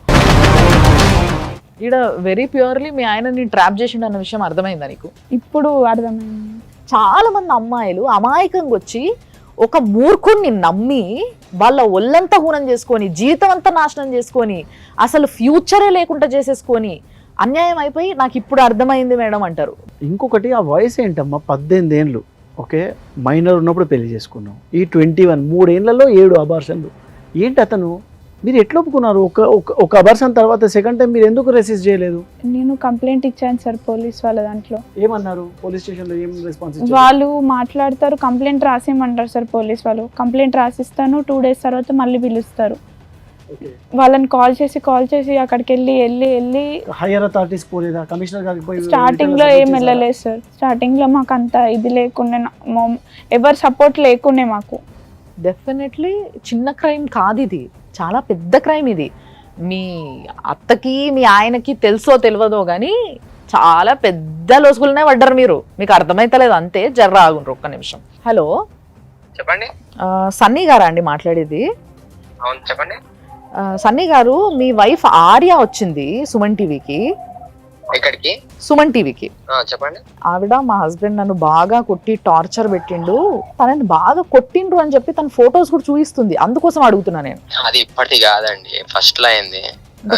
ఇక్కడ వెరీ ప్యూర్లీ మీ ఆయన ట్రాప్ చేసిండు అన్న విషయం అర్థమైందా నీకు? ఇప్పుడు అర్థమైంది. చాలా మంది అమ్మాయిలు అమాయకంగా వచ్చి ఒక మూర్ఖుడిని నమ్మి వాళ్ళ ఒళ్ళంతా హూనం చేసుకొని, జీవితం అంతా నాశనం చేసుకొని, అసలు ఫ్యూచరే లేకుండా చేసేసుకొని అన్యాయం అయిపోయి నాకు ఇప్పుడు అర్థమైంది మేడం అంటారు. ఇంకొకటి ఆ వయసు ఏంటమ్మా, 18 ఏళ్ళు. ఓకే, మైనర్ ఉన్నప్పుడు పెళ్లి చేసుకున్నాం. ఈ 21 3 ఏళ్లలో 7 అబార్షన్లు. ఏంటి అతను, మీరు ఎట్లా ఒప్పుకున్నారు? ఒక అబార్షన్ తర్వాత సెకండ్ టైం మీరు ఎందుకు రెసిస్ట్ చేయలేదు? నేను కంప్లైంట్ ఇచ్చాను సార్ పోలీస్ వాళ్ళ దాంట్లో. ఏమన్నారు పోలీస్ స్టేషన్లో, ఏం రెస్పాన్స్? వాళ్ళు మాట్లాడతారు, కంప్లైంట్ రాసేయమంటారు సార్ పోలీస్ వాళ్ళు. కంప్లైంట్ రాసిస్తాను, 2 days తర్వాత మళ్ళీ పిలుస్తారు. వాళ్ళని కాల్ చేసి అక్కడికి వెళ్ళి హైయర్ అథారిటీస్ పోలేదా? కమిషనర్ గారికి పోయి స్టార్టింగ్ లో ఏం వెళ్ళలేదు సార్. స్టార్టింగ్ లో మాకు అంత ఇది లేకుండే, ఎవరు సపోర్ట్ లేకుండే మాకు. డెఫినెట్లీ చిన్న క్రైమ్ కాదు ఇది, చాలా పెద్ద క్రైమ్ ఇది. మీ అత్తకి మీ ఆయనకి తెలుసో తెలియదో కానీ చాలా పెద్ద లోసుకులనే పడ్డారు మీరు, మీకు అర్థమైతలేదు అంతే. జర్ర ఆగుండ్రు ఒక్క నిమిషం. హలో చెప్పండి. సన్నీ గారా అండి మాట్లాడేది? అవును చెప్పండి. సన్నీ గారు, మీ వైఫ్ ఆర్య వచ్చింది సుమన్ టీవీకి. ఎక్కడికి? సుమన్ టీవీకి. చెప్పండి. ఆవిడ మా హస్బెండ్ నన్ను బాగా కొట్టి టార్చర్ పెట్టిండు, తనని బాగా కొట్టిండ్రు అని చెప్పి తన ఫొటోస్ కూడా చూపిస్తుంది, అందుకోసం అడుగుతున్నా నేను. అది ఇప్పటి కాదండి, ఫస్ట్ లో అయింది.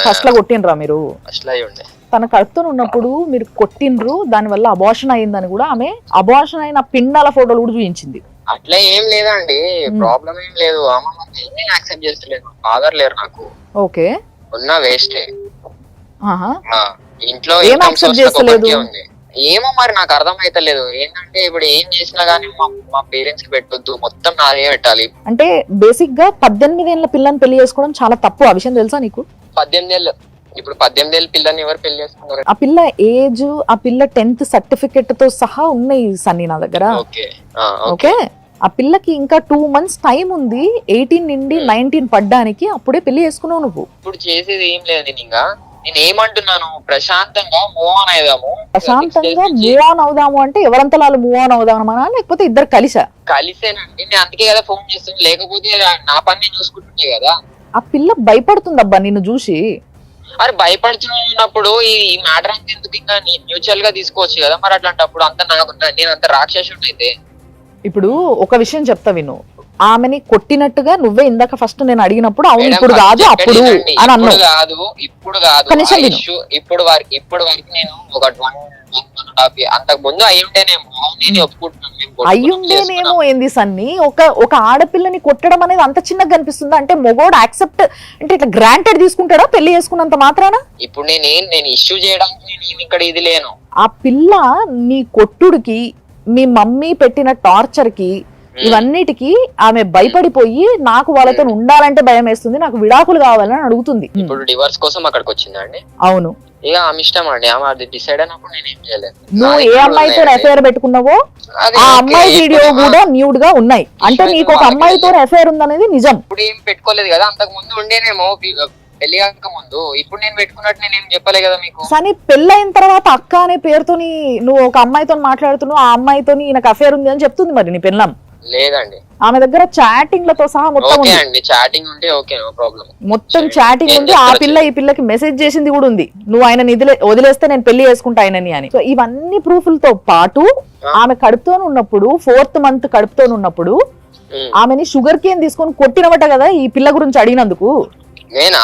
ఫస్ట్ లో కొట్టిండ్రా మీరు? ఫస్ట్ లో అయి ఉండే. తన కడుపుతో ఉన్నప్పుడు మీరు కొట్టిండ్రు, దానివల్ల అబార్షన్ అయిందని కూడా ఆమె అబార్షన్ అయిన పిండాల ఫోటోలు కూడా చూపించింది. అట్లా ఏం లేదండి, ప్రాబ్లం ఏం లేదు. అమ్మ యాక్సెప్ట్ చేస్తలేదు, ఫాదర్ లేరు నాకు. ఓకే, ఉన్న వేస్టే. ఇంట్లో ఏం యాక్సెప్ట్ చేస్తలేదు? ఏమో మరి నాకు అర్థం అయితలేదు. ఏంటంటే ఇప్పుడు ఏం చేసినా గానీ మా పేరెంట్స్ కి పెట్టొద్దు, మొత్తం నాదే పెట్టాలి. అంటే బేసిక్ గా 18 ఏళ్ల పిల్లని పెళ్లి చేసుకోవడం చాలా తప్పు. ఆ విషయం తెలుసా నీకు? 18 ఏళ్ళు, ఇప్పుడు 18 ఏళ్ళ పిల్లని ఎవరు పెళ్లి చేసుకున్నారు? ఆ పిల్ల ఏజ్, ఆ పిల్ల 10th సర్టిఫికెట్ తో సహా ఉన్నాయి సన్నీ నా దగ్గర. ఓకే ఓకే, ఆ పిల్లకి ఇంకా 2 months టైం ఉంది 18 నుండి 19 పడ్డానికి. అప్పుడే పెళ్లి చేసుకున్నావు నువ్వు. ఇప్పుడు చేసేది ఏం లేదు. నేను ఏమంటున్నాను, ప్రశాంతంగా మూవ్ ఆన్ అవుదాము. ప్రశాంతంగా మూవ్ ఆన్ అవుదాము అంటే ఎవరంతా వాళ్ళు మూవ్ ఆన్ అవుదామనా, లేకపోతే ఇద్దరు కలిసా? కలిసేనండి, నేను అందుకే కదా ఫోన్ చేస్తాను. లేకపోతే నా పని నేను చూసుకుంటుంటే కదా. ఆ పిల్ల భయపడుతుందబ్బా నిన్ను చూసి. అరే భయపడుతున్నప్పుడు ఈ మ్యాటర్ అంతా ఎందుకు, ఇంకా మ్యూచువల్ గా తీసుకోవచ్చు కదా. మరి అట్లాంటప్పుడు నేను అంత రాక్షసుడు అయితే. ఇప్పుడు ఒక విషయం చెప్తా విను. ఆమెని కొట్టినట్టుగా నువ్వే ఇందాక ఫస్ట్ నేను అడిగినప్పుడు అవును ఇప్పుడు కాదు అప్పుడు అని అన్నావు. ఇప్పుడు కాదు కనీసం విను. ఇప్పుడు వరకు నేను ఒక 1.5 అంతకు ముందు అయ్యుంటేనేమో నేను ఒప్పుకుంటున్నాను. అయ్యుండేనేమో ఏంది సన్ని, ఒక ఆడపిల్లని కొట్టడం అనేది అంత చిన్నగా కనిపిస్తుందా? అంటే మొగోడు యాక్సెప్ట్ అంటే ఇట్లా గ్రాంటెడ్ తీసుకుంటాడా పెళ్లి చేసుకున్నంత మాత్రాన? ఇప్పుడు నేను ఇష్యూ చేయడానికి నేను ఇక్కడ ఇది లేను. ఆ పిల్ల నీ కొట్టుడికి, మీ మమ్మీ పెట్టిన టార్చర్ కి, ఇవన్నిటికి ఆమె భయపడిపోయి నాకు వాళ్ళతో ఉండాలంటే భయం వేస్తుంది, నాకు విడాకులు కావాలని అడుగుతుంది. ఇప్పుడు డివోర్స్ కోసం అక్కడికి వచ్చిందండి. అవును, ఇక ఆమె ఇష్టం అండి, ఆమె అది డిసైడ్ అయినప్పుడు నేను ఏం చేయలేదు. నువ్వు ఏ అమ్మాయితో అఫైర్ పెట్టుకున్నావో ఆ అమ్మాయి వీడియో కూడా న్యూడ్ గా ఉన్నాయి. అంటే నీకు ఒక అమ్మాయితో అఫైర్ ఉందనేది నిజం. ఇప్పుడు ఏం పెట్టుకోలేదు కదా, అంతకు ముందు ఉండేనేమో పెళ్లి కాక ముందు. ఇప్పుడు నేను పెట్టుకున్నట్టు నేనేం చెప్పలే కదా మీకు. కానీ పెళ్ళైన తర్వాత అక్క అనే పేరుతోని నువ్వు ఒక అమ్మాయితో మాట్లాడుతున్నావు, ఆ అమ్మాయితోని నాకు అఫైర్ ఉంది అని చెప్తుంది మరి నీ పెళ్ళం. లేదండి, ఆమె దగ్గర చాటింగ్ లతో సహా మొత్తం ఓకే అండి, చాటింగ్ ఉంటే ఓకే, నో ప్రాబ్లం. మొత్తం చాటింగ్ ఉంది. ఆ పిల్ల ఈ పిల్లకి మెసేజ్ చేసింది కూడా ఉంది, నువ్వు ఆయన వదిలేస్తే నేను పెళ్లి చేసుకుంటా ఆయనని అని. సో ఇవన్నీ ప్రూఫ్లతో పాటు ఆమె కడుపుతో ఉన్నప్పుడు 4th month కడుపుతో ఉన్నప్పుడు ఆమెని షుగర్ కేన్ తీసుకొని కొట్టినవట కదా ఈ పిల్ల గురించి అడిగినందుకు. నేనా?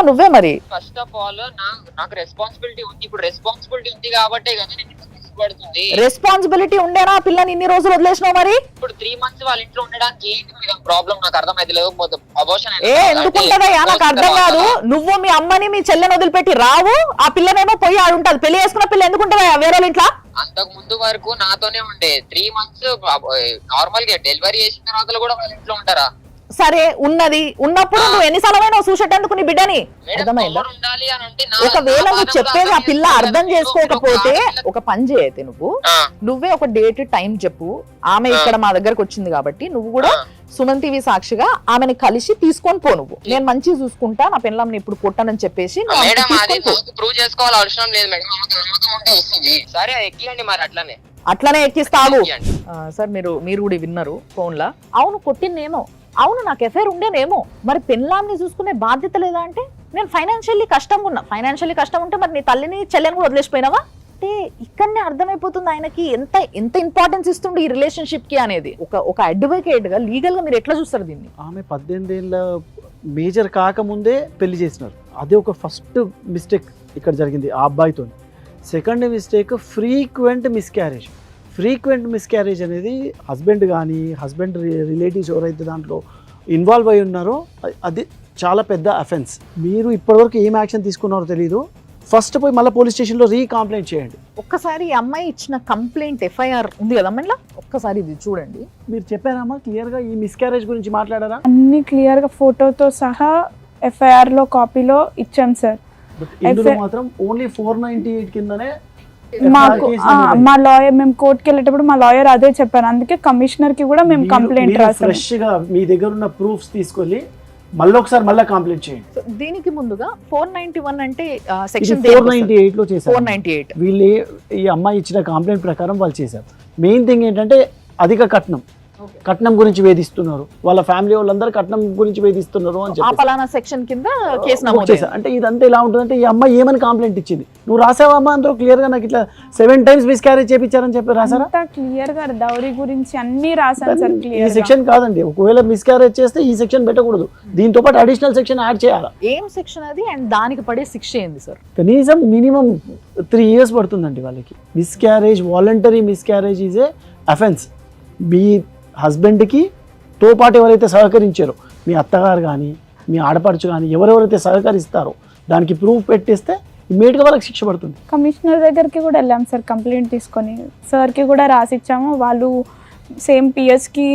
నువ్వే మరి. ఫస్ట్ ఆఫ్ ఆల్ నాకు రెస్పాన్సిబిలిటీ ఉంది. ఇప్పుడు రెస్పాన్సిబిలిటీ ఉంది కాబట్టి కదా నేను పడుతుంది. రెస్పాన్సిబిలిటీ ఉండేనా ఆ పిల్లని ఇన్ని రోజులు వదిలేసినావు మరి? ఇప్పుడు 3 months వాళ్ళ ఇంట్లో ఉండడానికి ఏంటి ప్రాబ్లం నాకు అర్థమైతే లేదు. అబోర్షన్ ఎందుకుంటదయ్యా నాకు అర్థం కాదు. నువ్వు మీ అమ్మని మీ చెల్లెని వదిలిపెట్టి రావు, ఆ పిల్లనేమో పోయి ఆడుంటది. పెళ్లి చేసుకున్న పిల్ల ఎందుకుంటదయ్యా వేరే ఇంట్లో? అంతకు ముందు వరకు నాతోనే ఉండే. 3 months నార్మల్ గా డెలివరీ చేసిన తర్వాత కూడా వాళ్ళ ఇంట్లో ఉంటారా? సరే ఉన్నది, ఉన్నప్పుడు నువ్వు ఎన్నిసార్లు చూసేటందుకు నీ బిడ్డని? అర్థమైందా? ఒకవేళ నువ్వు చెప్పేది ఆ పిల్ల అర్థం చేసుకోకపోతే ఒక పని చేయతే, నువ్వే ఒక డేట్ టైం చెప్పు. ఆమె ఇక్కడ మా దగ్గరకు వచ్చింది కాబట్టి నువ్వు కూడా సుమన్ టీవీ సాక్షిగా ఆమెను కలిసి తీసుకొని పో. నువ్వు నేను మంచిగా చూసుకుంటా, నా పిల్లని ఇప్పుడు కొట్టానని చెప్పేసి ప్రూవ్ చేసుకోవాలి అవసరం లేదు మేడం. సరే ఎక్కియండి మరి, అట్లనే ఎక్కిస్తావు. సార్ మీరు కూడా విన్నారు ఫోన్ లా. అవును కొట్టిందేమో, అవును నాకు ఎఫైర్ ఉండేనేమో, మరి పెళ్ళాంని చూసుకునే బాధ్యత లేదా? అంటే నేను ఫైనాన్షియల్లీ కష్టంగా ఉన్నా. ఫైనాన్షియల్లీ కష్టం ఉంటే మరి నీ తల్లిని చెల్లెని కూడా వదిలేసిపోయినావా? అంటే ఇక్కడనే అర్థమైపోతుంది ఆయనకి ఎంత ఇంపార్టెన్స్ ఇస్తుండే ఈ రిలేషన్షిప్ కి అనేది. ఒక అడ్వకేట్ గా లీగల్ గా మీరు ఎట్లా చూస్తారు దీన్ని? ఆమె 18 ఏళ్ళ మేజర్ కాకముందే పెళ్లి చేసినారు. అదే ఒక ఫస్ట్ మిస్టేక్ ఇక్కడ జరిగింది ఆ అబ్బాయితో. సెకండ్ మిస్టేక్ ఫ్రీక్వెంట్ మిస్క్యారేజ్ అనేది హస్బెండ్ కానీ హస్బెండ్ రిలేటివ్స్ ఎవరైతే దాంట్లో ఇన్వాల్వ్ అయి ఉన్నారో అది చాలా పెద్ద అఫెన్స్. మీరు ఇప్పటివరకు ఏం యాక్షన్ తీసుకున్నారో తెలీదు. ఫస్ట్ పోయి మళ్ళీ పోలీస్ స్టేషన్లో కంప్లైంట్ చేయండి. ఒక్కసారి అమ్మాయి ఇచ్చిన కంప్లైంట్ ఎఫ్ఐఆర్ ఉంది కదా మళ్ళీ ఒక్కసారి ఇది చూడండి. మీరు చెప్పారమ్మా క్లియర్గా ఈ మిస్క్యారేజ్ గురించి మాట్లాడారా? అన్ని క్లియర్గా ఫోటోతో సహా ఎఫ్ఐఆర్లో కాపీలో ఇచ్చాం సార్. బట్ ఇందులో మాత్రం ఓన్లీ 498 కిందనే మాకు మా లాయర్, మేము కోర్టుకి వెళ్ళేటప్పుడు మా లాయర్ అదే చెప్పారు. అందుకే కమిషనర్ కి కూడా మేము కంప్లైంట్ రాసాం. ఫ్రెష్ గా మీ దగ్గర ఉన్న ప్రూఫ్స్ తీసుకొని మళ్ళీ కంప్లైంట్ చేయండి. దీనికి ముందుగా 491 అంటే సెక్షన్ 498 లో చేశారు. 498 వీళ్ళు ఈ అమ్మాయి ఇచ్చిన కంప్లైంట్ ప్రకారం వాళ్ళు చేశారు. మెయిన్ థింగ్ ఏంటంటే అధిక కట్నం గురించి వేధిస్తున్నారు, వాళ్ళ ఫ్యామిలీ వాళ్ళందరూ కట్నం గురించి వేధిస్తున్నారు అని చెప్పి పలానా సెక్షన్ కింద కేసు నమోదు చేశారు. అంటే ఇదంతా ఎలా ఉంటుందంటే ఈ అమ్మాయి ఏమని కంప్లైంట్ ఇచ్చింది, నువ్వు రాసావమ్మా అందులో క్లియర్ గా నాకు ఇట్లా 7 times మిస్క్యారేజ్ చేయించారని చెప్పి రాసారా? క్లియర్ గా డౌరీ గురించి అన్ని రాశాను సార్. ఈ సెక్షన్ కాదండి, ఒకవేళ మిస్క్యారేజ్ చేస్తే ఈ సెక్షన్ పెట్టకూడదు, దీంతో పాటు అడిషనల్ సెక్షన్ యాడ్ చేయాలి. ఏం సెక్షన్ అది అండ్ దానికి పడే శిక్ష ఏంది సార్? కనీసం మినిమం 3 years పడుతుందండి వాళ్ళకి. Miscarriage, voluntary miscarriage is a offence. మీ హస్బెండ్కి తో పాటు ఎవరైతే సహకరించారో, మీ అత్తగారు కానీ మీ ఆడపడుచు కానీ ఎవరెవరైతే సహకరిస్తారో దానికి ప్రూఫ్ పెట్టేస్తే ఇమ్మీడియట్గా వాళ్ళకి శిక్ష పడుతుంది. కమిషనర్ దగ్గరికి కూడా వెళ్ళాం సార్ కంప్లైంట్ తీసుకొని, సార్కి కూడా రాసిచ్చాము. వాళ్ళు సేమ్ పిఎస్కి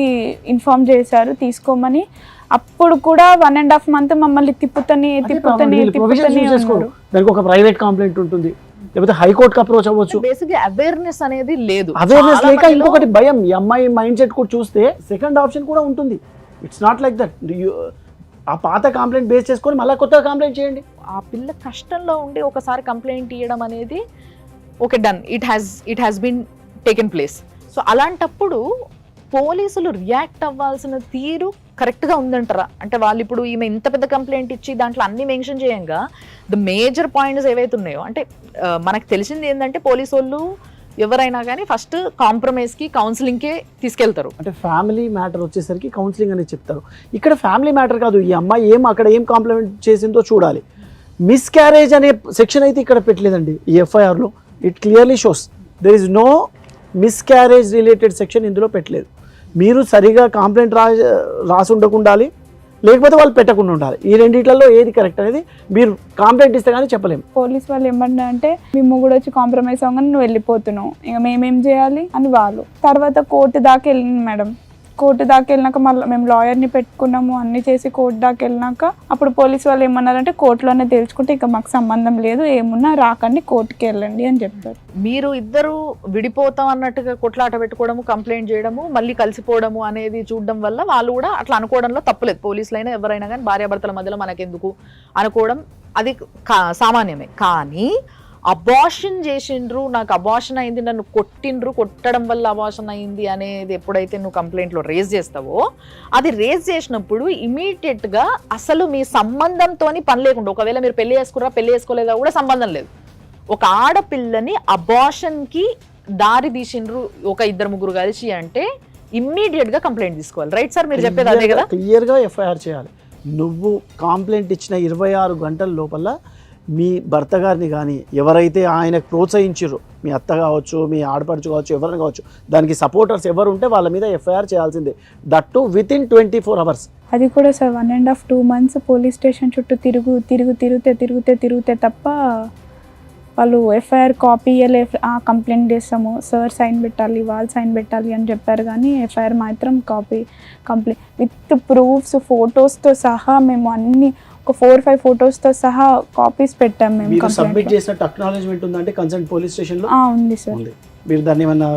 ఇన్ఫార్మ్ చేశారు తీసుకోమని. అప్పుడు కూడా 1.5 month మమ్మల్ని తిప్పుతూనే ఉన్నారు. దానికి ఒక ప్రైవేట్ కంప్లైంట్ ఉంటుంది, లేకపోతే హైకోర్టుకి అప్రోచ్ అవ్వచ్చు. బేసిక్గా అవేర్నెస్ అనేది లేదు. అవేర్నెస్ చాలా లేక మందిలో ఇంకొకటి భయం. ఈ అమ్మాయి మైండ్ సెట్ కూడా చూస్తే సెకండ్ ఆప్షన్ కూడా ఉంటుంది. ఇట్స్ నాట్ లైక్ దట్ ఆ పాత కంప్లైంట్ బేస్ చేసుకొని మళ్ళీ కొత్తగా కంప్లైంట్ చేయండి. ఆ పిల్ల కష్టంలో ఉండి ఒకసారి కంప్లైంట్ ఇవ్వడం అనేది okay done, it has been taken place. So అలాంటప్పుడు పోలీసులు రియాక్ట్ అవ్వాల్సిన తీరు కరెక్ట్గా ఉందంటారా? అంటే వాళ్ళు ఇప్పుడు ఈమె ఇంత పెద్ద కంప్లైంట్ ఇచ్చి దాంట్లో అన్ని మెన్షన్ చేయంగా ద మేజర్ పాయింట్స్ ఏవైతే ఉన్నాయో, అంటే మనకు తెలిసింది ఏంటంటే పోలీసు వాళ్ళు ఎవరైనా కానీ ఫస్ట్ కాంప్రమైజ్కి కౌన్సిలింగ్కే తీసుకెళ్తారు. అంటే ఫ్యామిలీ మ్యాటర్ వచ్చేసరికి కౌన్సిలింగ్ అనేది చెప్తారు. ఇక్కడ ఫ్యామిలీ మ్యాటర్ కాదు, ఈ అమ్మాయి అక్కడ ఏం కాంప్లిమెంట్ చేసిందో చూడాలి. మిస్ క్యారేజ్ అనే సెక్షన్ అయితే ఇక్కడ పెట్టలేదండి ఈ ఎఫ్ఐఆర్లో. It clearly shows there is no miscarriage related section ఇందులో పెట్టలేదు. మీరు సరిగా కంప్లైంట్ రాసి ఉండకుండాలి, లేకపోతే వాళ్ళు పెట్టకుండా ఉండాలి. ఈ రెండిట్లలో ఏది కరెక్ట్ అనేది మీరు కంప్లైంట్ ఇస్తే కానీ చెప్పలేము. పోలీస్ వాళ్ళు ఏమన్నా అంటే మేము కూడా వచ్చి కాంప్రమైజ్ అవ్వగానే నువ్వు వెళ్ళిపోతున్నావు, ఇక మేమేం చేయాలి అని వాళ్ళు. తర్వాత కోర్టు దాకా వెళ్ళింది మేడం. కోర్టు దాకా వెళ్ళినాక మళ్ళీ మేము లాయర్ని పెట్టుకున్నాము, అన్ని చేసి కోర్టు దాకా వెళ్ళినాక అప్పుడు పోలీస్ వాళ్ళు ఏమన్నారంటే కోర్టులోనే తేల్చుకుంటే ఇక మాకు సంబంధం లేదు, ఏమున్నా రాకండి కోర్టుకి వెళ్ళండి అని చెప్పారు. మీరు ఇద్దరు విడిపోతాం అన్నట్టుగా కొట్లాట పెట్టుకోవడము, కంప్లైంట్ చేయడము, మళ్ళీ కలిసిపోవడము అనేది చూడడం వల్ల వాళ్ళు కూడా అట్లా అనుకోవడంలో తప్పులేదు. పోలీసులైనా ఎవరైనా కానీ భార్యాభర్తల మధ్యలో మనకెందుకు అనుకోవడం అది సామాన్యమే. కానీ అబార్షన్ చేసిండ్రు, నాకు అబార్షన్ అయింది, నన్ను కొట్టడం వల్ల అబార్షన్ అయింది అనేది ఎప్పుడైతే నువ్వు కంప్లైంట్లో రేజ్ చేస్తావో, అది రేజ్ చేసినప్పుడు ఇమీడియట్గా అసలు మీ సంబంధంతో పని లేకుండా, ఒకవేళ మీరు పెళ్లి చేసుకున్నారా పెళ్లి చేసుకోలేదా కూడా సంబంధం లేదు, ఒక ఆడపిల్లని అబార్షన్కి దారి తీసిండ్రు ఒక 2-3 కలిసి అంటే ఇమ్మీడియట్గా కంప్లైంట్ తీసుకోవాలి. రైట్ సార్, మీరు చెప్పేది అదే కదా? క్లియర్గా ఎఫ్ఐఆర్ చేయాలి. నువ్వు కంప్లైంట్ ఇచ్చిన 26 గంటల లోపల మీ భర్త గారిని కానీ ఎవరైతే ఆయనకు ప్రోత్సహించారో, మీ అత్త కావచ్చు, మీ ఆడపడుచు కావచ్చు, ఎవరైనా కావచ్చు, దానికి సపోర్టర్స్ ఎవరు ఉంటే వాళ్ళ మీద ఎఫ్ఐఆర్ చేయాల్సిందే. That to within 24 hours. అది కూడా సార్ 1.5-2 months పోలీస్ స్టేషన్ చుట్టూ తిరిగితే తప్ప వాళ్ళు ఎఫ్ఐఆర్ కాపీ ఇవ్వలే. కంప్లైంట్ చేస్తాము, సార్ సైన్ పెట్టాలి, వాళ్ళు సైన్ పెట్టాలి అని చెప్పారు, కానీ ఎఫ్ఐఆర్ మాత్రం కంప్లైంట్ విత్ ప్రూఫ్స్, ఫొటోస్తో సహా మేము అన్ని ఒక 4-5 ఫొటోస్తో సహా కాపీస్ పెట్టాం మేము. మీరు సబ్మిట్ చేసినట్టు అక్నాలెడ్జ్మెంట్ ఉందంటే కన్సర్న్ పోలీస్ స్టేషన్లో? ఉంది సార్. మీరు దాన్ని ఏమన్నా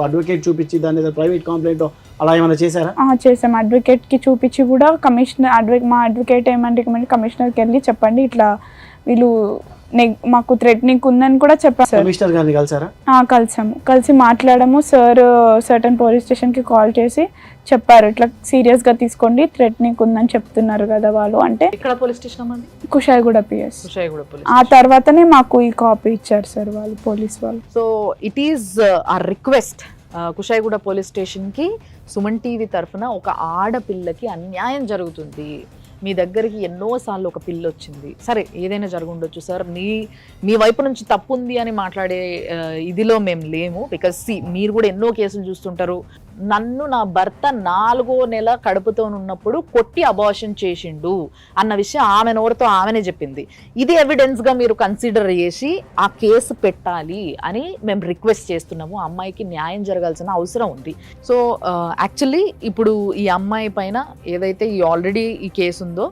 అడ్వకేట్ చూపించి దాన్ని ప్రైవేట్ కంప్లైంట్ అలా ఏమైనా చేశారా? చేసాం. అడ్వకేట్కి చూపించి కూడా మా అడ్వకేట్ ఏమని రికమెండ్ కమిషనర్కి వెళ్ళి చెప్పండి ఇట్లా వీళ్ళు మాకు థ్రెటనింగ్ ఉందని కూడా చెప్పారు సార్. కమిషనర్ గారిని కలిసారా? కలిసి మాట్లాడాము. సార్ సర్టన్ పోలీస్ స్టేషన్కి కాల్ చేసి చెప్పారు ఇట్లా సీరియస్గా తీసుకోండి, థ్రెటనింగ్ ఉందని చెప్తున్నారు కదా వాళ్ళు అంటే. ఇక్కడ పోలీస్ స్టేషన్ ఉంది, కుషాయిగూడ పిఎస్. పోలీస్. ఆ తర్వాతనే మాకు ఈ కాపీ ఇచ్చారు సార్ వాళ్ళు, పోలీస్ వాళ్ళు. సో ఇట్ ఈస్ ఆ రిక్వెస్ట్ కుషాయిగూడ పోలీస్ స్టేషన్కి సుమన్ టీవీ తరఫున, ఒక ఆడపిల్లకి అన్యాయం జరుగుతుంది, మీ దగ్గరికి ఎన్నోసార్లు ఒక పిల్ల వచ్చింది, సరే ఏదైనా జరుగుండొచ్చు సార్, మీ వైపు నుంచి తప్పు ఉంది అని మాట్లాడే ఇదిలో మేము లేము. బికాజ్ మీరు కూడా ఎన్నో కేసులు చూస్తుంటారు. నన్ను నా భర్త 4వ నెల కడుపుతో ఉన్నప్పుడు కొట్టి అబార్షన్ చేసిండు అన్న విషయం ఆమె నోరుతో ఆమెనే చెప్పింది. ఇది ఎవిడెన్స్గా మీరు కన్సిడర్ చేసి ఆ కేసు పెట్టాలి అని మేము రిక్వెస్ట్ చేస్తున్నాము. అమ్మాయికి న్యాయం జరగాల్సిన అవసరం ఉంది. సో యాక్చువల్లీ ఇప్పుడు ఈ అమ్మాయి పైన ఏదైతే ఆల్రెడీ ఈ కేసు ఉందో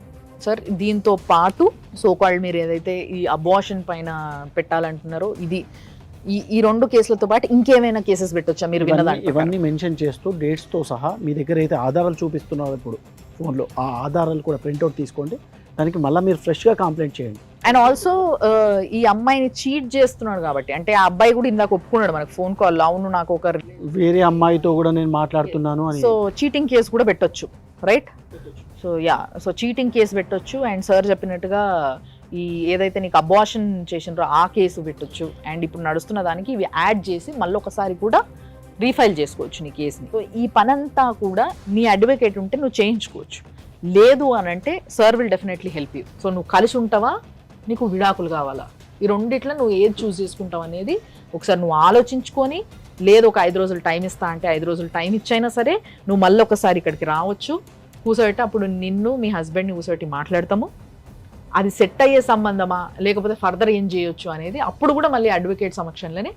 సార్, దీంతో పాటు సోకాల్డ్ మీరు ఏదైతే ఈ అబార్షన్ పైన పెట్టాలంటున్నారో, ఈ 2 కేసులతో పాటు ఇంకేమైనా కేసెస్ పెట్టొచ్చా మీరు విన్నదాన్ని? ఇవన్నీ మెన్షన్ చేస్తూ డేట్స్తో సహా మీ దగ్గర అయితే ఆధారాలు చూపిస్తున్నారు ఇప్పుడు ఫోన్లో, ఆ ఆధారాలు కూడా ప్రింట్అవుట్ తీసుకోండి. దానికి మళ్ళీ మీరు ఫ్రెష్గా కంప్లైంట్ చేయండి. అండ్ ఆల్సో ఈ అమ్మాయిని చీట్ చేస్తున్నాడు కాబట్టి, అంటే ఆ అబ్బాయి కూడా ఇందాక ఒప్పుకున్నాడు మనకు ఫోన్ కాల్, అవును నాకు ఒక వేరే అమ్మాయితో కూడా నేను మాట్లాడుతున్నాను అని. సో చీటింగ్ కేసు కూడా పెట్టొచ్చు, రైట్? సో చీటింగ్ కేసు పెట్టొచ్చు. అండ్ సార్ చెప్పినట్టుగా ఈ ఏదైతే నీకు అబార్షన్ చేసినారో ఆ కేసు పెట్టొచ్చు. అండ్ ఇప్పుడు నడుస్తున్న దానికి ఇవి యాడ్ చేసి మళ్ళీ ఒకసారి కూడా రీఫైల్ చేసుకోవచ్చు నీ కేసుని. సో ఈ పనంతా కూడా నీ అడ్వకేట్ ఉంటే నువ్వు చేయించుకోవచ్చు. లేదు అని అంటే sir will definitely help you. So నువ్వు కలిసి ఉంటావా, నీకు విడాకులు కావాలా, ఈ రెండిట్లో నువ్వు ఏది చూస్ చేసుకుంటావు అనేది ఒకసారి నువ్వు ఆలోచించుకొని, లేదు ఒక 5 రోజులు టైం ఇస్తా అంటే 5 రోజులు టైం ఇచ్చైనా సరే నువ్వు మళ్ళీ ఒకసారి ఇక్కడికి రావచ్చు, కూర్చోబెట్టి అప్పుడు నిన్ను మీ హస్బెండ్ని కూర్చోబెట్టి మాట్లాడతాము. అది సెట్ అయ్యే సంబంధమా లేకపోతే ఫర్దర్ ఏం చేయొచ్చు అనేది అప్పుడు కూడా మళ్ళీ అడ్వకేట్ సమక్షంలోనే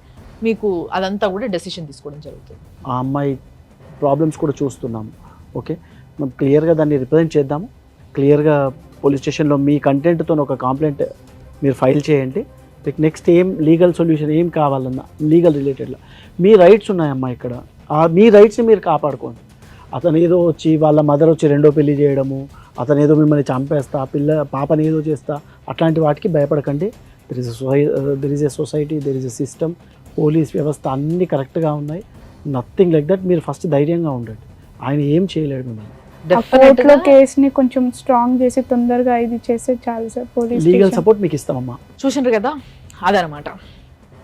మీకు అదంతా కూడా డెసిషన్ తీసుకోవడం జరుగుతుంది. ఆ అమ్మాయి ప్రాబ్లమ్స్ కూడా చూస్తున్నాము. ఓకే, మనం క్లియర్గా దాన్ని రిప్రజెంట్ చేద్దాము. క్లియర్గా పోలీస్ స్టేషన్లో మీ కంటెంట్తో ఒక కంప్లైంట్ మీరు ఫైల్ చేయండి. నెక్స్ట్ ఏం లీగల్ సొల్యూషన్ ఏం కావాలన్నా లీగల్ రిలేటెడ్లో మీ రైట్స్ ఉన్నాయమ్మా ఇక్కడ. మీ రైట్స్ని మీరు కాపాడుకోండి. అతను ఏదో వచ్చి వాళ్ళ మదర్ వచ్చి రెండో పెళ్లి చేయడము, అతను ఏదో మిమ్మల్ని చంపేస్తా, పాపని ఏదో చేస్తా, అట్లాంటి వాటికి భయపడకండి. There is a society, there is a system, police వ్యవస్థ అన్నీ కరెక్ట్గా ఉన్నాయి. Nothing like that. మీరు ఫస్ట్ ధైర్యంగా ఉండండి. ఆయన ఏం చేయలేడు మిమ్మల్ని. కోర్టులో కేసుని కొంచెం స్ట్రాంగ్ చేసి తొందరగా ఇది చేస్తే చాలు సార్. పోలీస్ లీగల్ సపోర్ట్ మీకు ఇస్తామమ్మా. చూసిండ్రు కదా, అదనమాట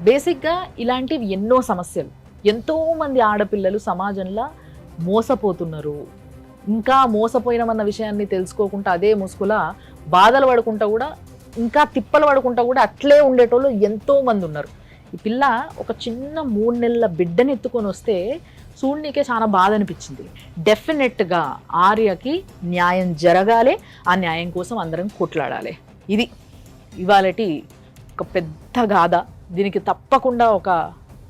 బేసిక్గా. ఇలాంటివి ఎన్నో సమస్యలు, ఎంతోమంది ఆడపిల్లలు సమాజంలో మోసపోతున్నారు. ఇంకా మోసపోయినామన్న విషయాన్ని తెలుసుకోకుండా అదే ముసుగులా బాధలు పడుకుంటా కూడా, ఇంకా తిప్పలు పడుకుంటా కూడా అట్లే ఉండేటోళ్ళు ఎంతోమంది ఉన్నారు. ఈ పిల్ల ఒక చిన్న 3 నెలల బిడ్డని ఎత్తుకొని వస్తే చూడనీకే చాలా బాధ అనిపించింది. డెఫినెట్గా ఆర్యకి న్యాయం జరగాలి. ఆ న్యాయం కోసం అందరం కొట్లాడాలి. ఇది ఇవాళటి ఒక పెద్ద గాథ. దీనికి తప్పకుండా ఒక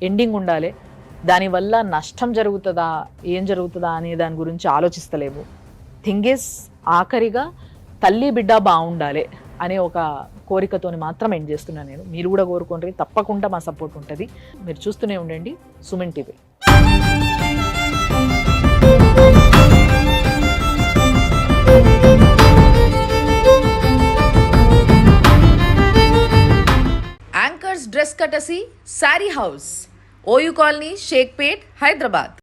ఎండింగ్ ఉండాలి. దానివల్ల నష్టం జరుగుతుందా ఏం జరుగుతుందా అనే దాని గురించి ఆలోచిస్తలేము. థింగ్ ఇస్ ఆఖరిగా తల్లి బిడ్డ బాగుండాలి అనే ఒక కోరికతోని మాత్రం ఎండ్ చేస్తున్నాను నేను. మీరు కూడా కోరుకోండి, తప్పకుండా మా సపోర్ట్ ఉంటుంది. మీరు చూస్తూనే ఉండండి సుమన్ టీవీ. యాంకర్స్ డ్రెస్ కటసి sari house, OU colony, Shaikpet, Hyderabad.